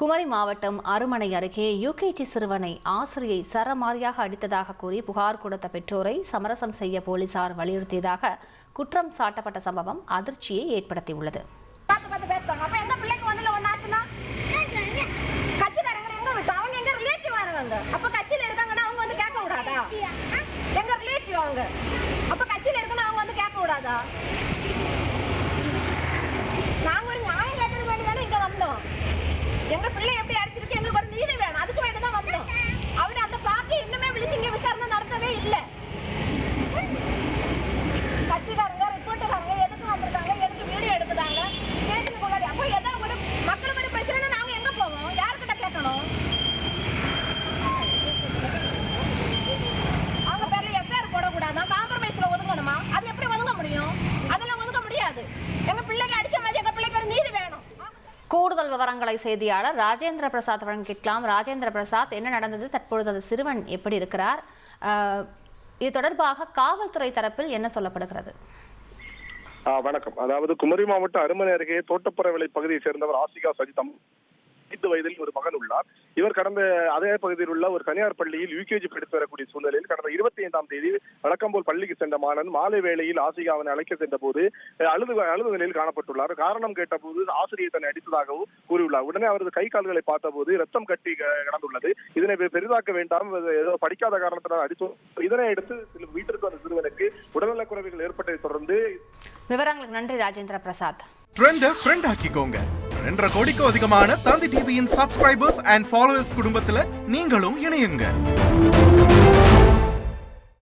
குமரி மாவட்டம் அருமனை அருகே யுகேஜி சிறுவனை ஆசிரியை சரமாரியாக அடித்ததாக கூறி புகார் கொடுத்த பெற்றோரை சமரசம் செய்ய போலீசார் வலியுறுத்தியதாக குற்றம் சாட்டப்பட்ட சம்பவம் அதிர்ச்சியை ஏற்படுத்தியுள்ளது. எங்க பிள்ளை எப்படி அடிச்சிருக்கு எங்களுக்கு ஒரு நீதி வேணும். அதுக்கு வேண்டி தான் வந்தோம். அவரு அந்த பாட்டி இன்னுமே விழிச்சு இங்க விசாரணை நடத்தவே இல்லை. கட்சிக்காரங்க ரிப்போர்ட்டுக்காரங்க எதுக்கு வந்திருக்காங்க, எதுக்கு வீடியோ எடுத்துட்டாங்க ஸ்டேஷனுக்கு முன்னாடி. அப்போ ஏதோ ஒரு மக்களுக்கு ஒரு பிரச்சனைனா நாங்க எங்க போவோம், யாருக்கிட்ட கேட்கணும்? அவங்க பேர்ல எஃப்ஐஆர் போடக்கூடாதா, காம்ப்ரமைஸ்ல ஒதுங்கணுமா? அது எப்படி ஒதுங்க முடியும்? அதெல்லாம் ஒதுங்க முடியாது. எங்க பிள்ளைங்க அடிச்ச மாதிரி எங்க பிள்ளைக்கு ஒரு நீதி வேணும். கூடுதல் விவரங்களை செய்தியாளர் ராஜேந்திர பிரசாத் வழங்கிக்கலாம். ராஜேந்திர பிரசாத், என்ன நடந்தது? தற்பொழுது அந்த சிறுவன் எப்படி இருக்கிறார்? இது தொடர்பாக காவல்துறை தரப்பில் என்ன சொல்லப்படுகிறது? வணக்கம். அதாவது குமரி மாவட்டம் அருமனை அருகே தோட்டப்புறவிலை பகுதியை சேர்ந்தவர் ஆசிகா சஜிதம் 5 வயதில் ஒரு மகன் உள்ளார். இவர் கடந்த அதே பகுதியில் உள்ள ஒரு தனியார் பள்ளியில் யூகேஜி படித்து வரக்கூடிய சூழ்நிலையில் கடந்த 25ஆம் தேதி வழக்கம் போல் பள்ளிக்கு சென்ற மாணவன் மாலை வேளையில் ஆசிகா அவனை அழைக்க சென்ற போது அழுது நிலையில் காணப்பட்டுள்ளார். காரணம் கேட்டபோது ஆசிரியர் தன்னை அடித்ததாகவும் கூறியுள்ளார். உடனே அவரது கை கால்களை பார்த்தபோது ரத்தம் கட்டி கிடந்துள்ளது. இதனை பெரிதாக்க வேண்டாம், ஏதோ படிக்காத காரணத்தினால் அடித்தோம். இதனை அடுத்து வீட்டிற்கு வந்த சிறுவனுக்கு உடல்நலக் குறைவுகள் ஏற்பட்டதை தொடர்ந்து. விவரங்களுக்கு நன்றி ராஜேந்திர பிரசாத். ஃப்ரெண்ட் ஆக்கிக்கோங்க. 2.5 கோடிக்கும் அதிகமான தந்தி டிவியின் சப்ஸ்கிரைபர்ஸ் அண்ட் ஃபாலோவர்ஸ் குடும்பத்துல நீங்களும் இணையுங்க.